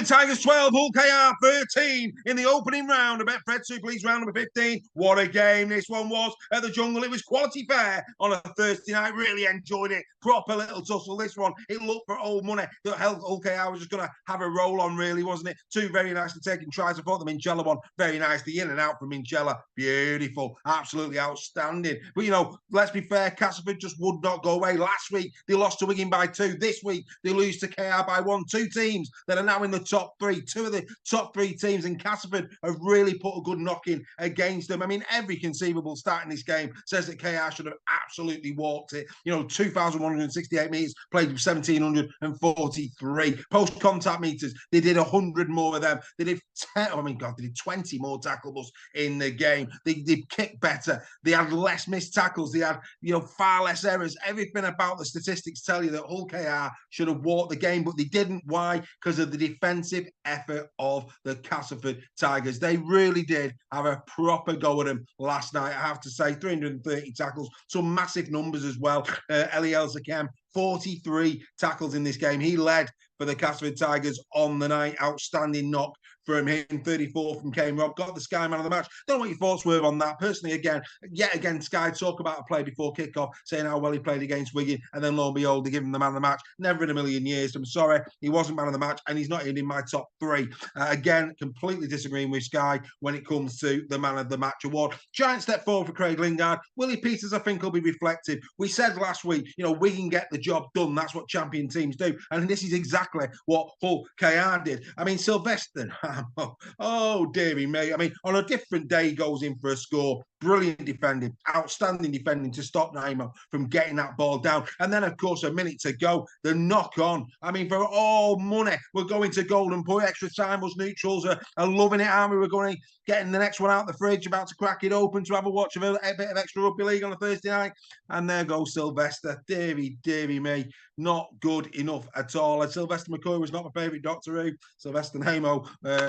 Tigers 12, Hull KR 13 in the opening round of Betfred Super League's round number 15. What a game this one was at the Jungle. It was quality fare on a Thursday night. Really enjoyed it. Proper little tussle. This one, it looked for old money. The Hull KR was just going to have a roll on, really, wasn't it? Two very nicely taken tries. I thought the Minchella one very nicely in and out from Minchella. Beautiful. Absolutely outstanding. But, you know, let's be fair, Castleford just would not go away. Last week, they lost to Wigan by 2. This week, they lose to KR by 1. Two teams that are now in the top 3. 2 of the top 3 teams in Castleford have really put a good knocking against them. I mean, every conceivable start in this game says that KR should have absolutely walked it. You know, 2,168 metres, played 1,743. Post-contact metres, they did 100 more of them. They did 10, oh my God, they did 20 more tackles in the game. They kicked better. They had less missed tackles. They had, you know, far less errors. Everything about the statistics tell you that Hull KR should have walked the game, but they didn't. Why? Because of the defensive effort of the Castleford Tigers. They really did have a proper go at them last night, I have to say. 330 tackles, some massive numbers as well. Eliel Zakem, 43 tackles in this game. He led for the Castleford Tigers on the night. Outstanding knock from him. 34 from Kane Robb. Got the Sky man of the match. Don't know what your thoughts were on that. Personally, yet again, Sky talk about a play before kickoff, saying how well he played against Wigan, and then lo and behold, they give him the man of the match. Never in a million years. I'm sorry, he wasn't man of the match, and he's not even in my top 3. Again, completely disagreeing with Sky when it comes to the man of the match award. Giant step forward for Craig Lingard. Willie Peters, I think, will be reflective. We said last week, you know, Wigan get the job done. That's what champion teams do. And this is exactly what Hull KR did. I mean, Sylvester, oh, dearie me. I mean, on a different day, he goes in for a score. Brilliant defending, outstanding defending to stop Naimo from getting that ball down. And then, of course, a minute to go, the knock on. I mean, for all money, we're going to Golden Point. Extra time, us neutrals are loving it, aren't we? We're going to getting the next one out the fridge, about to crack it open to have a watch of a bit of extra rugby league on a Thursday night. And there goes Sylvester. Deary me. Not good enough at all. And Sylvester McCoy was not my favourite Doctor Who. Sylvester Naimo,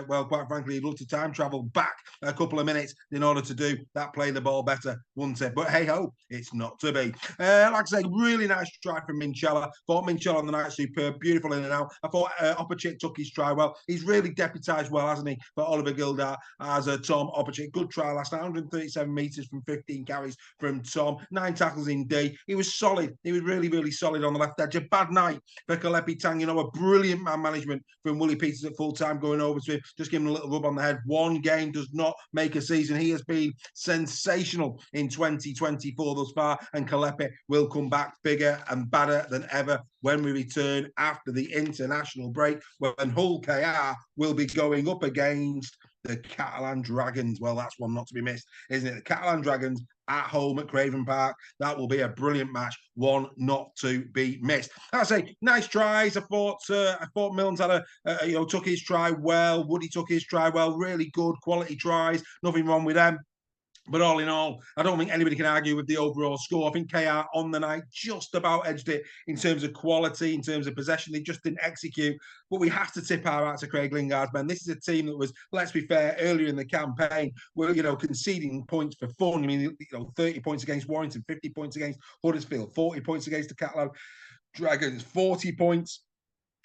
well, quite frankly, he'd love to time travel back a couple of minutes in order to do that, play the ball better, wouldn't it? But hey ho, it's not to be. Like I say, really nice try from Minchella. Thought Minchella on the night superb, beautiful in and out. I thought Opachik took his try well. He's really deputised well, hasn't he, for Oliver Gildart as Tom Opachik. Good try last night, 137 metres from 15 carries from Tom. 9 tackles in D. He was solid. He was really solid on the left edge. A bad night for Kalepi Tang. You know, a brilliant man management from Willie Peters at full time, going over to him, just giving him a little rub on the head. One game does not make a season. He has been sensational in 2024 thus far, and Kalepi will come back bigger and badder than ever when we return after the international break, when Hull KR will be going up against the Catalan Dragons. Well, that's one not to be missed, isn't it? The Catalan Dragons at home at Craven Park. That will be a brilliant match, one not to be missed. I say, nice tries. I thought Milnes had took his try well. Woody took his try well. Really good quality tries. Nothing wrong with them. But all in all, I don't think anybody can argue with the overall score. I think KR on the night just about edged it in terms of quality, in terms of possession. They just didn't execute. But we have to tip our hat to Craig Lingard's men. This is a team that was, let's be fair, earlier in the campaign, were, you know, conceding points for fun. I mean, you know, 30 points against Warrington, 50 points against Huddersfield, 40 points against the Catalan Dragons, 40 points.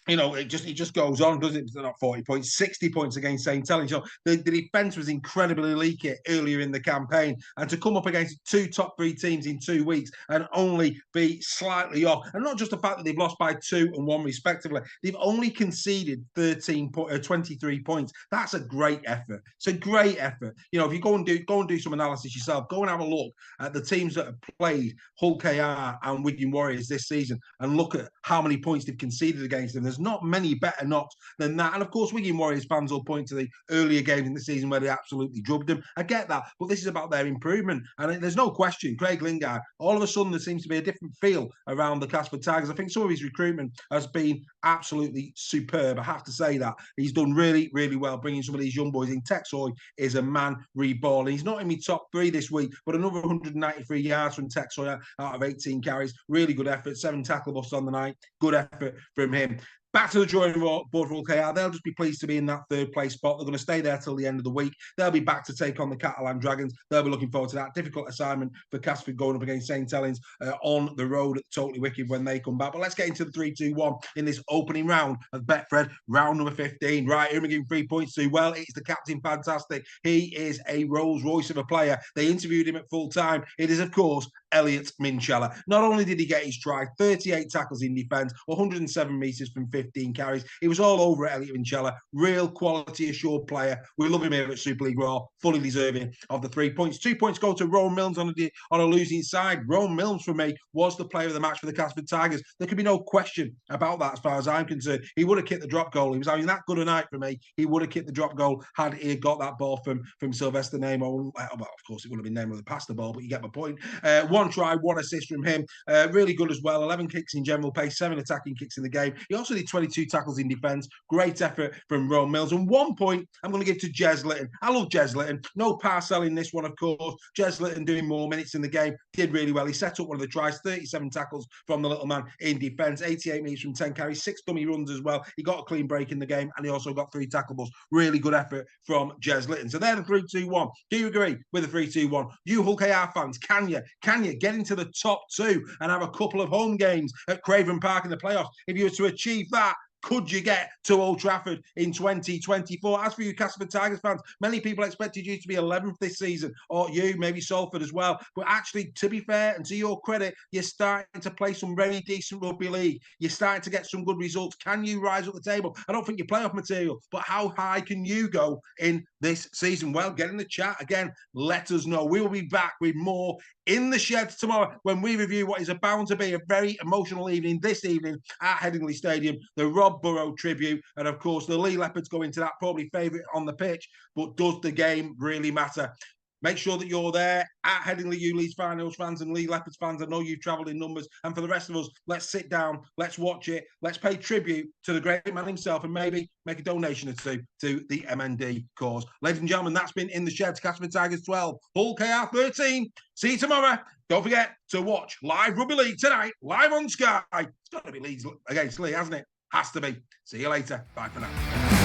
You know, it just goes on, doesn't it? It's not 40 points, 60 points against St. Helens. So the defence was incredibly leaky earlier in the campaign. And to come up against 2 top 3 teams in 2 weeks and only be slightly off, and not just the fact that they've lost by 2 and 1 respectively, they've only conceded 23 points. That's a great effort. It's a great effort. You know, if you go and do some analysis yourself, go and have a look at the teams that have played Hull KR and Wigan Warriors this season and look at how many points they've conceded against them. There's not many better knocks than that. And of course, Wigan Warriors fans will point to the earlier games in the season where they absolutely drubbed them. I get that, but this is about their improvement. And there's no question, Craig Lingard, all of a sudden there seems to be a different feel around the Castleford Tigers. I think some of his recruitment has been absolutely superb. I have to say that. He's done really well bringing some of these young boys in. Texoy is a man reballing. He's not in my top 3 this week, but another 193 yards from Texoy out of 18 carries. Really good effort. 7 tackle busts on the night. Good effort from him. back to the drawing board for Hull KR. They'll just be pleased to be in that third place spot. They're going to stay there till the end of the week. They'll be back to take on the Catalan Dragons. They'll be looking forward to that. Difficult assignment for Castleford going up against St. Helens on the road at Totally Wicked when they come back. But let's get into the 3-2-1 in this opening round of Betfred, round number 15. Right, who am I giving 3 points to? Well, it's the captain, fantastic. He is a Rolls Royce of a player. They interviewed him at full time. It is, of course, Elliot Minchella. Not only did he get his try, 38 tackles in defence, 107 metres from 15 carries. He was all over Elliot Minchella. Real quality assured player. We love him here at Super League Raw. Fully deserving of the 3 points. 2 points go to Rowan Milnes on a losing side. Rowan Milnes, for me, was the player of the match for the Castleford Tigers. There could be no question about that as far as I'm concerned. He would have kicked the drop goal. He was having that good a night for me. He would have kicked the drop goal had he got that ball from Sylvester Nemo. Well, of course, it would have been Nemo that passed the ball, but you get my point. 1 try, 1 assist from him. Really good as well. 11 kicks in general pace, 7 attacking kicks in the game. He also did 22 tackles in defence. Great effort from Rowan Milnes. And 1 point I'm going to give to Jez Litton. I love Jez Litton. No parcel in this one, of course. Jez Litton doing more minutes in the game. Did really well. He set up one of the tries. 37 tackles from the little man in defence. 88 metres from 10 carries. 6 dummy runs as well. He got a clean break in the game and he also got 3 tackleables. Really good effort from Jez Litton. So they're the 3-2-1. Do you agree with the 3-2-1? You Hull KR fans, can you get into the top 2 and have a couple of home games at Craven Park in the playoffs? If you were to achieve that, could you get to Old Trafford in 2024? As for you Castleford Tigers fans, many people expected you to be 11th this season, or you, maybe Salford as well. But actually, to be fair and to your credit, you're starting to play some very decent rugby league. You're starting to get some good results. Can you rise up the table? I don't think you're playoff material, but how high can you go in this season? Well, get in the chat again. Let us know. We will be back with more in the Sheds tomorrow when we review what is bound to be a very emotional evening this evening at Headingley Stadium, the Rob Burrow tribute, and of course the Lee Leopards go into that, probably favourite on the pitch, but does the game really matter? Make sure that you're there at Headingley, you Leeds Finals fans and Lee Leopards fans. I know you've travelled in numbers. And for the rest of us, let's sit down, let's watch it, let's pay tribute to the great man himself and maybe make a donation or two to the MND cause. Ladies and gentlemen, that's been In the Sheds. Castleford Tigers 12, Hull KR 13. See you tomorrow. Don't forget to watch live Rugby League tonight, live on Sky. It's got to be Leeds against Lee, hasn't it? Has to be. See you later. Bye for now.